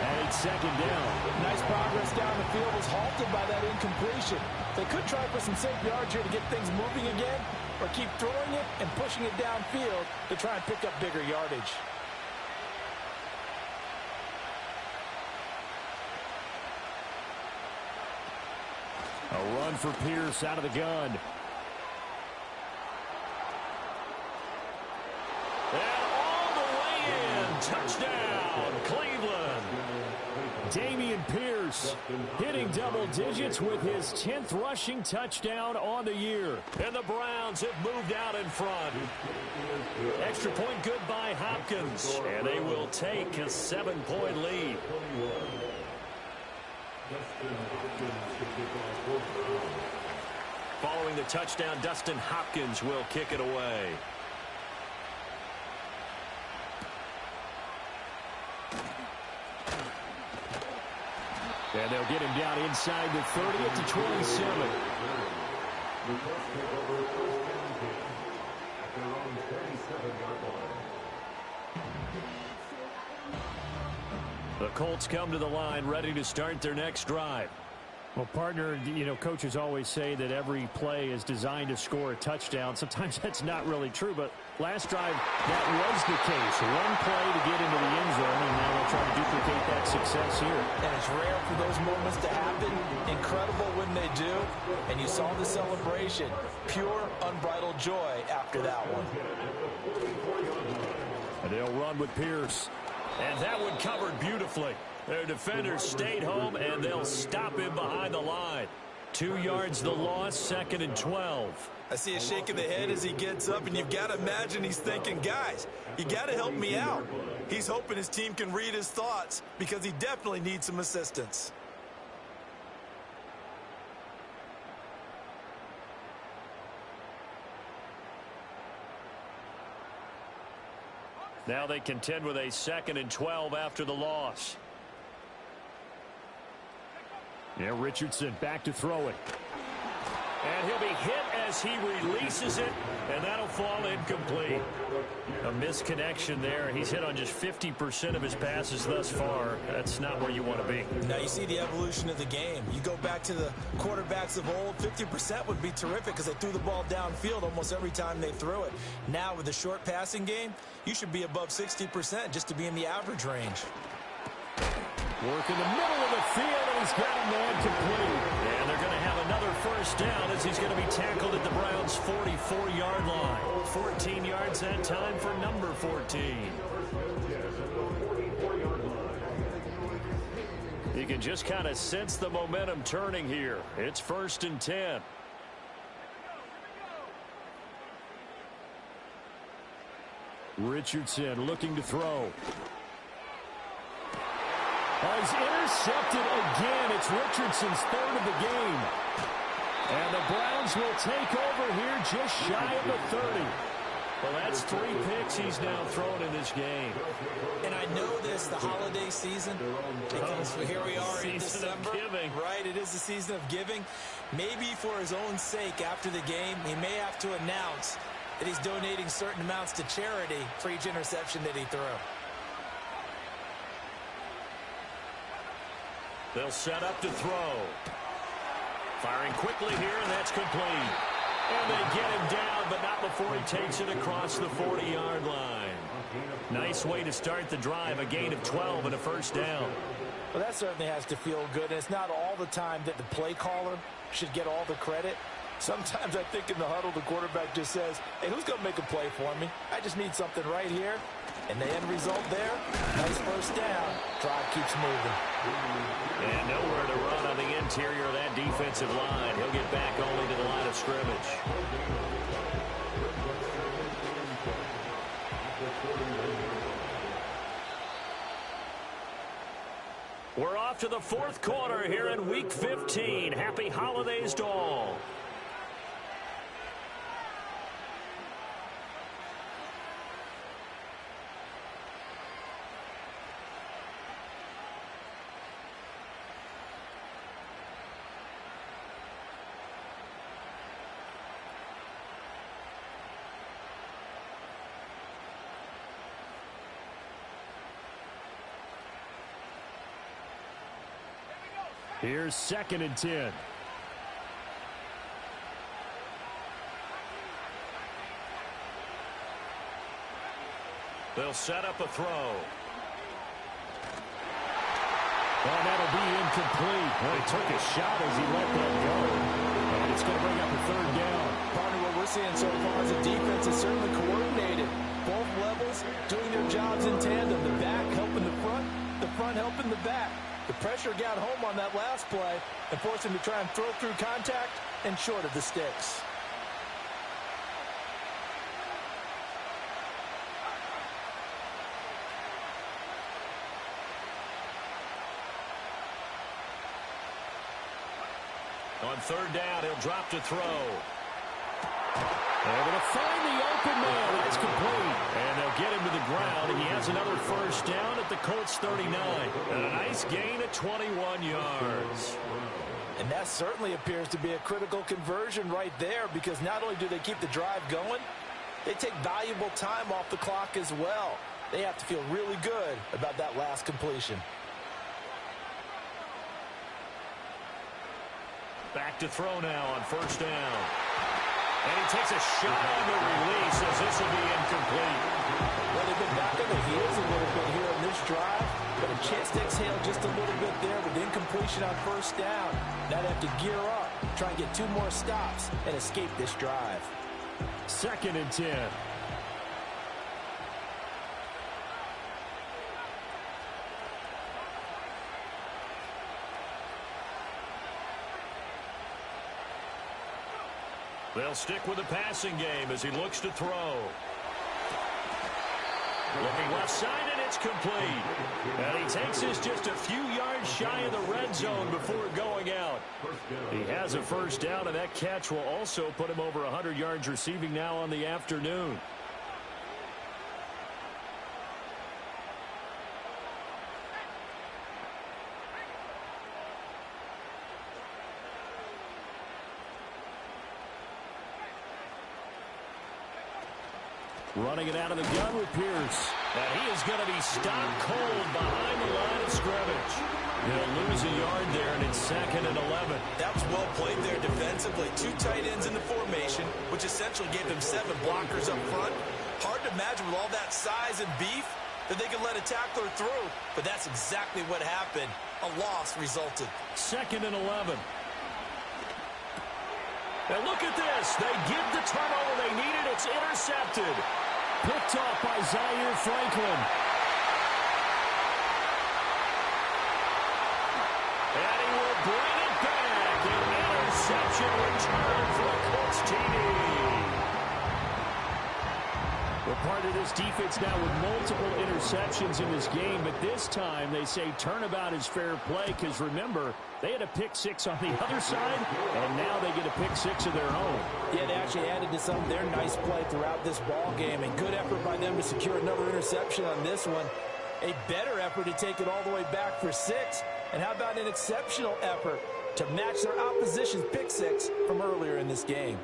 And it's second down. Nice progress down the field was halted by that incompletion. They could try for some safe yards here to get things moving again, or keep throwing it and pushing it downfield to try and pick up bigger yardage. A run for Pierce out of the gun. And all the way in touchdown, Cleveland. Dameon Pierce hitting double digits with his 10th rushing touchdown on the year. And the Browns have moved out in front. Extra point good by Hopkins. And they will take a 7-point lead. Following the touchdown, Dustin Hopkins will kick it away. And they'll get him down inside the 30 at the 27. The Colts come to the line ready to start their next drive. Well, partner, you know, coaches always say that every play is designed to score a touchdown. Sometimes that's not really true, but last drive, that was the case. One play to get into the end zone, and now they'll try to duplicate that success here. And it's rare for those moments to happen. Incredible when they do. And you saw the celebration. Pure, unbridled joy after that one. And they'll run with Pierce. And that one covered beautifully. Their defenders stayed home, and they'll stop him behind the line. 2 yards the loss, 2nd and 12. I see a shake of the head as he gets up, and you've got to imagine he's thinking, guys, you got to help me out. He's hoping his team can read his thoughts because he definitely needs some assistance. Now they contend with a 2nd and 12 after the loss. Yeah, Richardson back to throw it. And he'll be hit as he releases it, and that'll fall incomplete. A misconnection there. He's hit on just 50% of his passes thus far. That's not where you want to be. Now you see the evolution of the game. You go back to the quarterbacks of old, 50% would be terrific because they threw the ball downfield almost every time they threw it. Now with the short passing game, you should be above 60% just to be in the average range. Work in the middle of the field, and he's got a man complete. And they're going to have another first down as he's going to be tackled at the Browns' 44-yard line. 14 yards that time for number 14. You can just kind of sense the momentum turning here. It's 1st and 10. Richardson looking to throw. He's intercepted again. It's Richardson's 3rd of the game. And the Browns will take over here just shy of the 30. Well, that's 3 picks he's now thrown in this game. And I know this, the holiday season, because here we are in December. Right, it is the season of giving. Maybe for his own sake after the game, he may have to announce that he's donating certain amounts to charity for each interception that he threw. They'll set up to throw. Firing quickly here, and that's complete. And they get him down, but not before he takes it across the 40-yard line. Nice way to start the drive, a gain of 12 and a first down. Well, that certainly has to feel good, and it's not all the time that the play caller should get all the credit. Sometimes I think in the huddle, the quarterback just says, hey, who's going to make a play for me? I just need something right here. And the end result there, nice first down. Drive keeps moving. And nowhere to run on the interior of that defensive line. He'll get back only to the line of scrimmage. We're off to the 4th quarter here in Week 15. Happy holidays to all. Here's 2nd and 10. They'll set up a throw. And that'll be incomplete. Well, he took a shot as he let that go. And it's going to bring up a 3rd down. Partner, what we're seeing so far is the defense is certainly coordinated. Both levels doing their jobs in tandem. The pressure got home on that last play and forced him to try and throw through contact and short of the sticks. On third down, he'll drop to throw. Able to find the open man. That's complete. And they'll get him to the ground, and he has another first down at the Colts 39. And a nice gain of 21 yards. And that certainly appears to be a critical conversion right there, because not only do they keep the drive going, they take valuable time off the clock as well. They have to feel really good about that last completion. Back to throw now on first down. And he takes a shot on the release as this will be incomplete. Well, they've been back on the heels a little bit here in this drive, but a chance to exhale just a little bit there with incompletion on first down. Now they have to gear up, try and get 2 more stops, and escape this drive. 2nd and 10. They'll stick with the passing game as he looks to throw. Looking left side, and it's complete. And he takes this just a few yards shy of the red zone before going out. He has a first down, and that catch will also put him over 100 yards receiving now on the afternoon. Running it out of the gun with Pierce. And he is going to be stopped cold behind the line of scrimmage. He'll lose a yard there, and it's 2nd and 11. That was well played there defensively. 2 tight ends in the formation, which essentially gave them 7 blockers up front. Hard to imagine with all that size and beef that they could let a tackler through, but that's exactly what happened. A loss resulted. 2nd and 11. And look at this. They get the turnover they needed. It's intercepted. Picked off by Zaire Franklin. And he will bring it back. An interception return for the Colts TD. Well, part of this defense now with multiple interceptions in this game, but this time they say turnabout is fair play because, remember, they had a pick 6 on the other side, and now they get a pick 6 of their own. Yeah, they actually added to some of their nice play throughout this ball game, and good effort by them to secure another interception on this one. A better effort to take it all the way back for 6, and how about an exceptional effort to match their opposition's pick 6 from earlier in this game.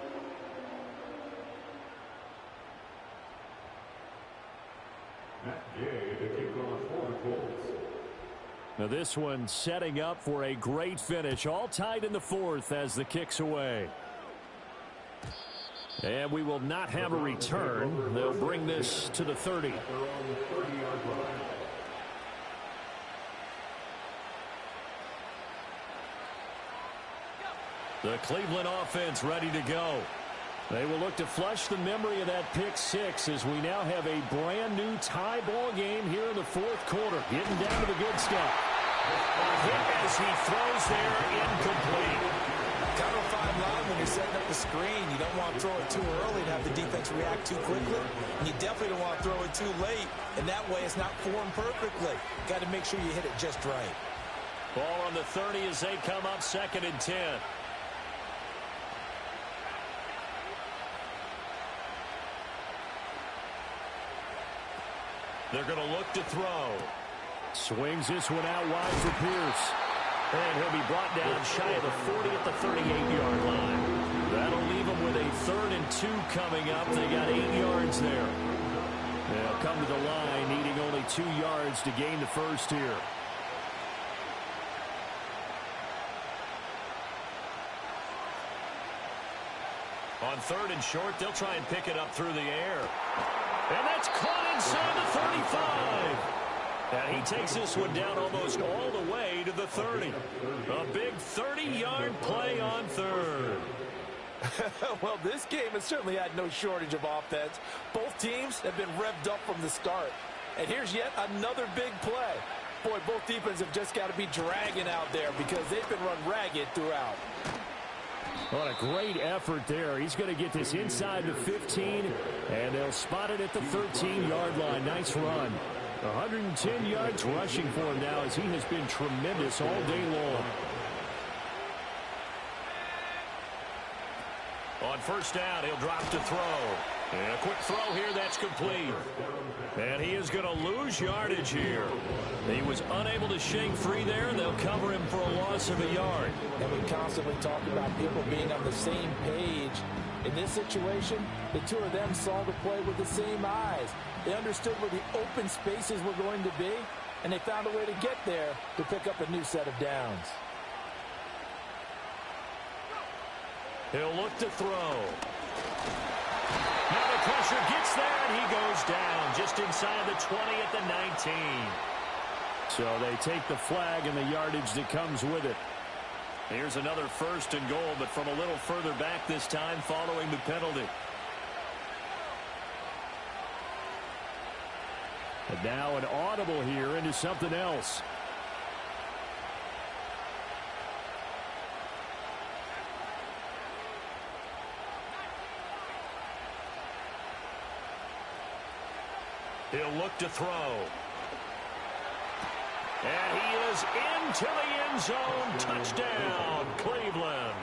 Now this one setting up for a great finish. All tied in the 4th as the kick's away. And we will not have a return. They'll bring this to the 30. The Cleveland offense ready to go. They will look to flush the memory of that pick 6 as we now have a brand new tie ball game here in the 4th quarter. Getting down to the good stuff. A hit as he throws there, incomplete. Kind of a fine line when you're setting up the screen. You don't want to throw it too early and have the defense react too quickly. And you definitely don't want to throw it too late. And that way it's not formed perfectly. Got to make sure you hit it just right. Ball on the 30 as they come up 2nd and 10. They're going to look to throw. Swings this one out wide for Pierce. And he'll be brought down shy of the 40 at the 38-yard line. That'll leave them with a 3rd and 2 coming up. They got 8 yards there. They'll come to the line needing only 2 yards to gain the first here. On 3rd and short, they'll try and pick it up through the air. And that's caught inside the 35. And he takes this one down almost all the way to the 30. A big 30-yard play on 3rd. Well, this game has certainly had no shortage of offense. Both teams have been revved up from the start. And here's yet another big play. Boy, both defenses have just got to be dragging out there because they've been run ragged throughout. What a great effort there. He's going to get this inside the 15, and they'll spot it at the 13-yard line. Nice run. 110 yards rushing for him now as he has been tremendous all day long. On first down, he'll drop to throw. And a quick throw here, that's complete. And he is going to lose yardage here. He was unable to shake free there. They'll cover him for a loss of a yard. And we constantly talk about people being on the same page. In this situation, the two of them saw the play with the same eyes. They understood where the open spaces were going to be, and they found a way to get there to pick up a new set of downs. He'll look to throw. Now the pressure gets there, and he goes down just inside the 20 at the 19. So they take the flag and the yardage that comes with it. Here's another first and goal, but from a little further back this time following the penalty. And now an audible here into something else. He'll look to throw. And he is into the end zone. Touchdown, Cleveland.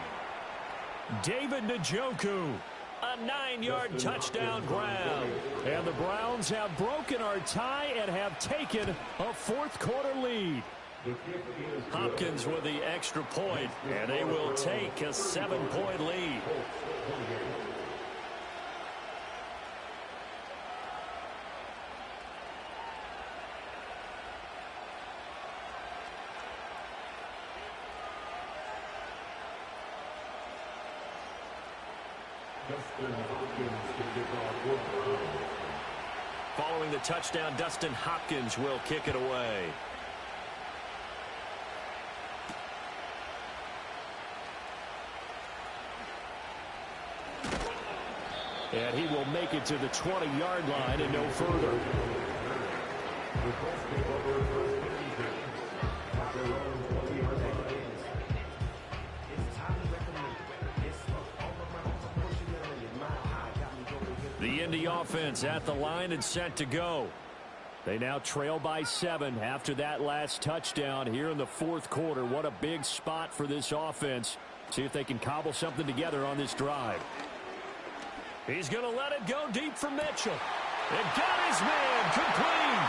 David Njoku, a 9-yard touchdown grab. And the Browns have broken our tie and have taken a fourth-quarter lead. Hopkins with the extra point, and they will take a 7-point lead. Following the touchdown, Dustin Hopkins will kick it away. And he will make it to the 20-yard line and no further. The Indy offense at the line and set to go. They now trail by 7 after that last touchdown here in the fourth quarter. What a big spot for this offense. See if they can cobble something together on this drive. He's going to let it go deep for Mitchell. And got his man complete.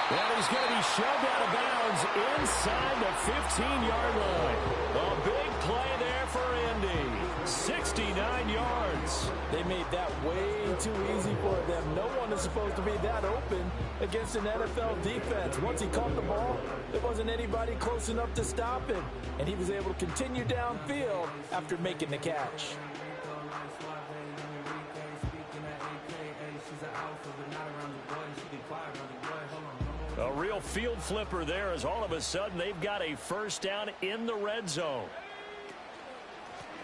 And he's going to be shoved out of bounds inside the 15-yard line. A big play there for Indy. 69 yards. They made that way too easy for them. No one is supposed to be that open against an NFL defense. Once he caught the ball, there wasn't anybody close enough to stop him. And he was able to continue downfield after making the catch. A real field flipper there as all of a sudden they've got a first down in the red zone.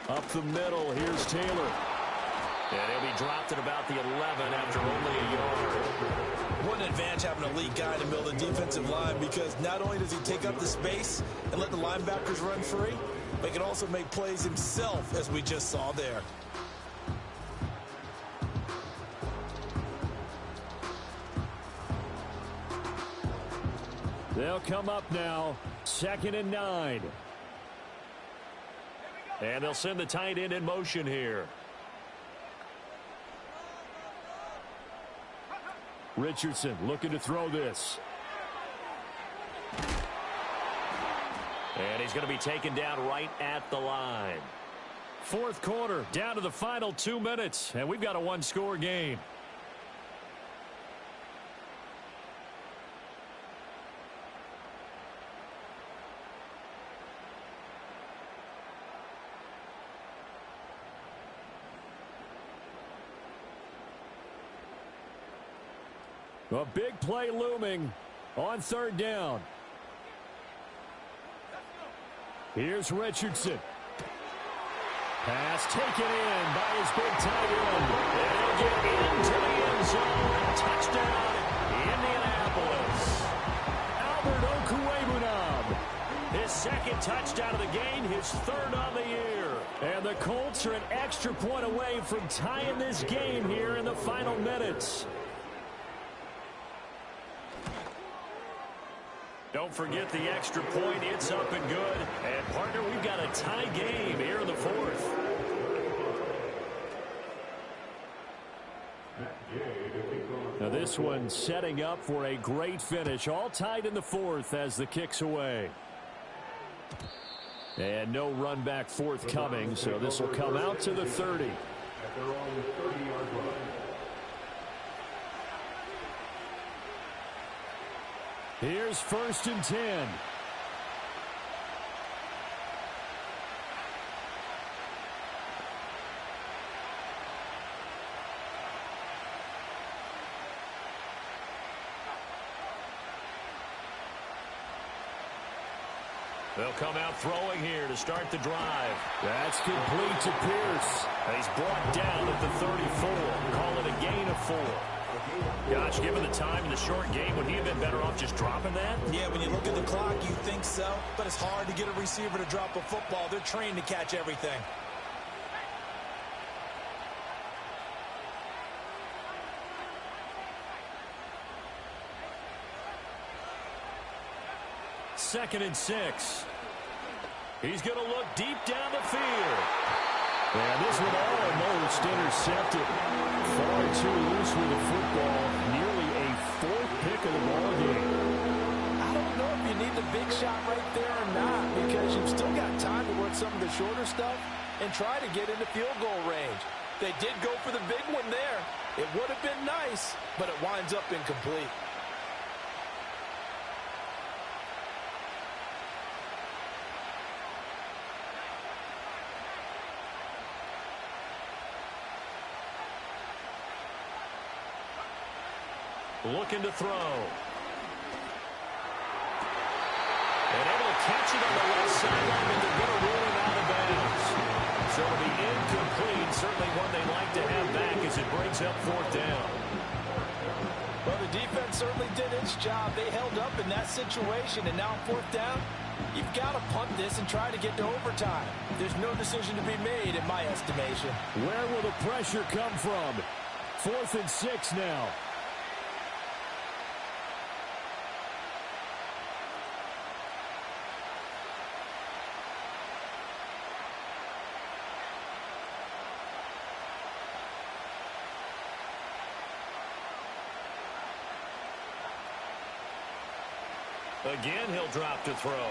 Up the middle, here's Taylor. And he'll be dropped at about the 11 after only a yard. What an advantage having an elite guy in the middle of the defensive line, because not only does he take up the space and let the linebackers run free, but he can also make plays himself, as we just saw there. They'll come up now, 2nd and 9. And they'll send the tight end in motion here. Richardson looking to throw this. And he's going to be taken down right at the line. Fourth quarter, down to the final 2 minutes, and we've got a one-score game. A big play looming on 3rd down. Here's Richardson. Pass taken in by his big tight end. And he'll get into the end zone. Touchdown, Indianapolis. Albert touchdown of the game, his third on the year. And the Colts are an extra point away from tying this game here in the final minutes. Don't forget the extra point. It's up and good. And, partner, we've got a tie game here in the fourth. Now this one setting up for a great finish. All tied in the fourth as the kick's away. And no run back forthcoming, so this will come out to the 30. At their own 30-yard line. Here's 1st and 10. They'll come out throwing here to start the drive. That's complete to Pierce. He's brought down at the 34. Call it a gain of 4. Gosh, given the time in the short game, would he have been better off just dropping that? Yeah, when you look at the clock, you think so. But it's hard to get a receiver to drop a football. They're trained to catch everything. Second and 6. He's going to look deep down the field. And this one almost intercepted. Far too loose with the football. Nearly a 4th pick of the ball game. I don't know if you need the big shot right there or not, because you've still got time to work some of the shorter stuff and try to get into field goal range. They did go for the big one there. It would have been nice, but it winds up incomplete. Looking to throw. And able to catch it on the left sideline, but they're going to rule him out of bounds. So it'll be incomplete. Certainly one they like to have back as it brings up 4th down. Well, the defense certainly did its job. They held up in that situation, and now 4th down, you've got to punt this and try to get to overtime. There's no decision to be made in my estimation. Where will the pressure come from? 4th and 6 now. Again, he'll drop to throw.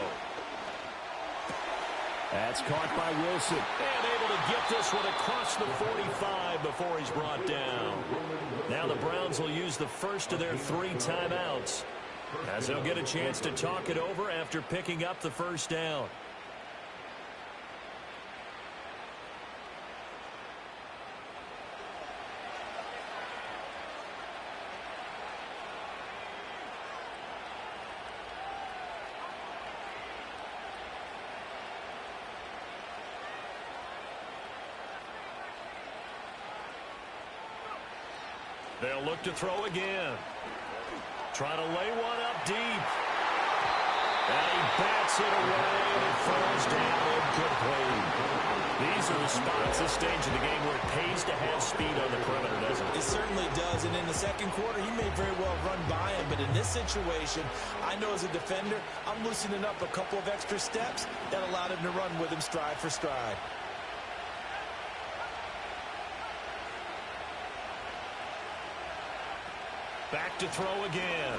That's caught by Wilson. And able to get this one across the 45 before he's brought down. Now the Browns will use the first of their 3 timeouts, as they'll get a chance to talk it over after picking up the 1st down. They'll look to throw again. Trying to lay one up deep. And he bats it away, and it falls down incomplete. These are the spots, this stage of the game, where it pays to have speed on the perimeter, doesn't it? It certainly does, and in the second quarter, he may very well run by him, but in this situation, I know as a defender, I'm loosening up a couple of extra steps that allowed him to run with him stride for stride. Back to throw again.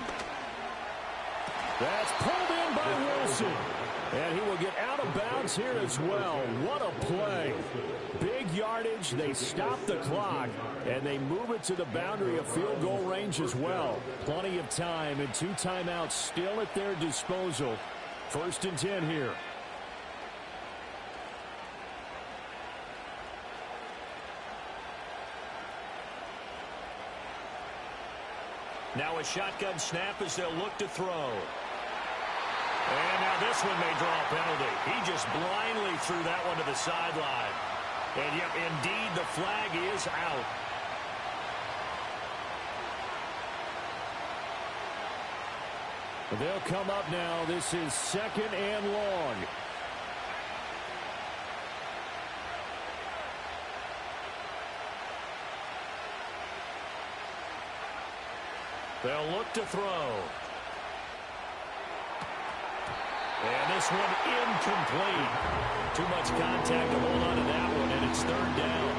That's pulled in by Wilson. And he will get out of bounds here as well. What a play. Big yardage. They stop the clock, and they move it to the boundary of field goal range as well. Plenty of time, and 2 timeouts still at their disposal. 1st and 10 here. Now a shotgun snap as they'll look to throw. And now this one may draw a penalty. He just blindly threw that one to the sideline. And yep, indeed, the flag is out. They'll come up now. This is 2nd and long. They'll look to throw. And this one incomplete. Too much contact to hold on to that one, and it's third down.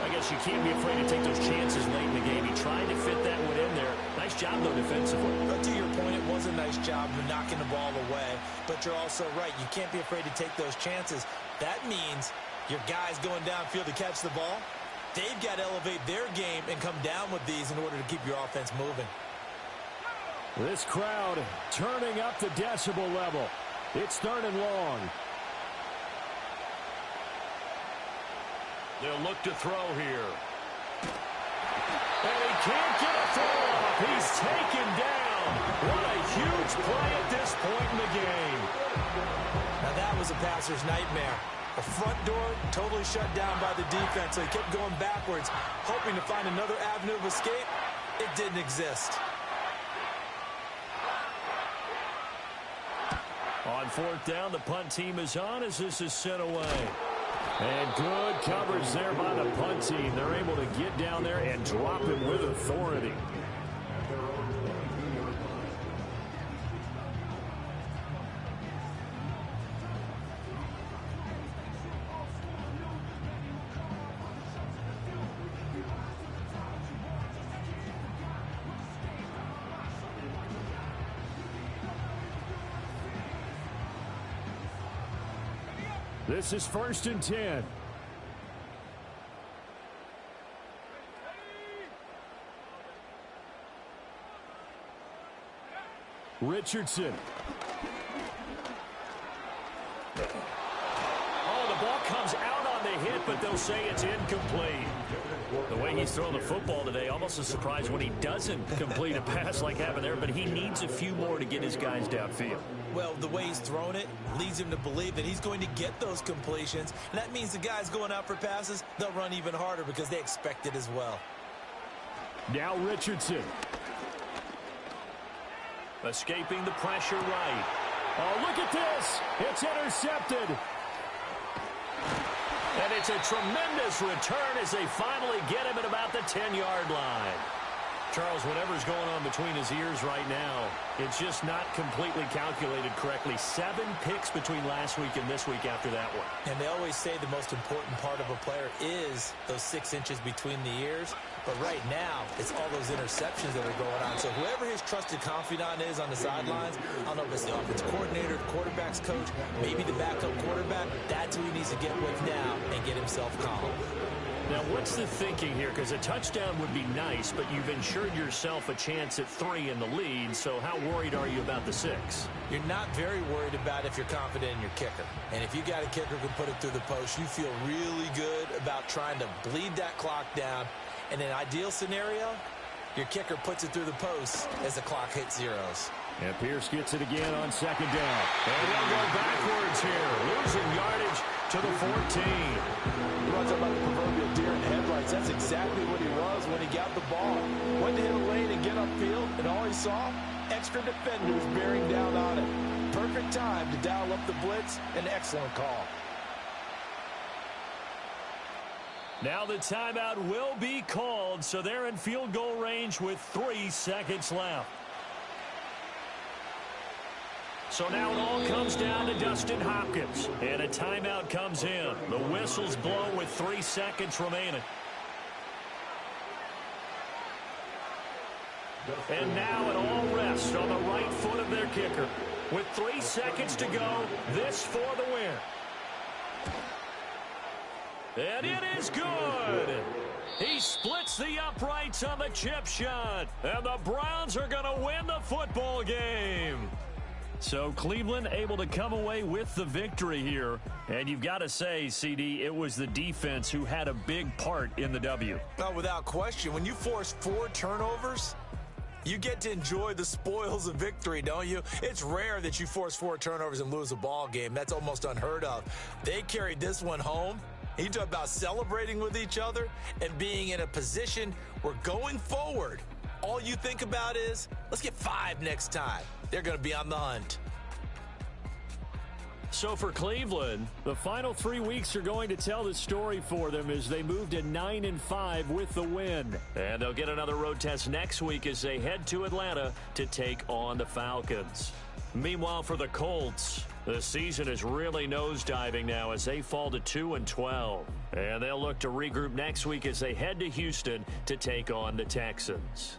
I guess you can't be afraid to take those chances late in the game. He tried to fit that one in there. Nice job, though, defensively. But to your point, it was a nice job of knocking the ball away. But you're also right. You can't be afraid to take those chances. That means your guys going downfield to catch the ball, they've got to elevate their game and come down with these in order to keep your offense moving. This crowd turning up the decibel level. It's third and long. They'll look to throw here. And he can't get a throw off. He's taken down. What a huge play at this point in the game. Now that was a passer's nightmare. The front door totally shut down by the defense, so he kept going backwards, hoping to find another avenue of escape. It didn't exist. On fourth down, the punt team is on as this is sent away. And good coverage there by the punt team. They're able to get down there and drop him with authority. This is 1st and 10. Richardson. Oh, the ball comes out on the hit, but they'll say it's incomplete. The way he's thrown the football today, almost a surprise when he doesn't complete a pass like happened there, but he needs a few more to get his guys downfield. Well, the way he's thrown it leads him to believe that he's going to get those completions. And that means the guys going out for passes, they'll run even harder because they expect it as well. Now Richardson. Escaping the pressure right. Oh, look at this. It's intercepted. And it's a tremendous return as they finally get him at about the 10-yard line. Charles, whatever's going on between his ears right now, it's just not completely calculated correctly. 7 picks between last week and this week after that one. And they always say the most important part of a player is those 6 inches between the ears. But right now, it's all those interceptions that are going on. So whoever his trusted confidant is on the sidelines, I don't know if it's the offensive coordinator, the quarterback's coach, maybe the backup quarterback, that's who he needs to get with now and get himself calm. Now, what's the thinking here? Because a touchdown would be nice, but you've ensured yourself a chance at 3 in the lead, so how worried are you about the 6? You're not very worried about if you're confident in your kicker. And if you got a kicker who can put it through the post, you feel really good about trying to bleed that clock down. In an ideal scenario, your kicker puts it through the post as the clock hits zeros. And Pierce gets it again on 2nd down. And they'll go backwards here, losing yardage to the 14. You want to talk about the proverbial deer in the headlights. That's exactly what he was when he got the ball. Went to hit a lane and get upfield, and all he saw, extra defenders bearing down on it. Perfect time to dial up the blitz. An excellent call. Now the timeout will be called, so they're in field goal range with 3 seconds left. So now it all comes down to Dustin Hopkins, and a timeout comes in. The whistle's blown with 3 seconds remaining. And now it all rests on the right foot of their kicker. With 3 seconds to go, this for the win. And it is good. He splits the uprights on the chip shot. And the Browns are going to win the football game. So Cleveland able to come away with the victory here. And you've got to say, CD, it was the defense who had a big part in the W. No, without question. When you force 4 turnovers, you get to enjoy the spoils of victory, don't you? It's rare that you force 4 turnovers and lose a ball game. That's almost unheard of. They carried this one home. He talked about celebrating with each other and being in a position where going forward, all you think about is, let's get 5 next time. They're going to be on the hunt. So for Cleveland, the final 3 weeks are going to tell the story for them as they move to 9-5 with the win. And they'll get another road test next week as they head to Atlanta to take on the Falcons. Meanwhile, for the Colts, the season is really nosediving now as they fall to 2-12. And they'll look to regroup next week as they head to Houston to take on the Texans.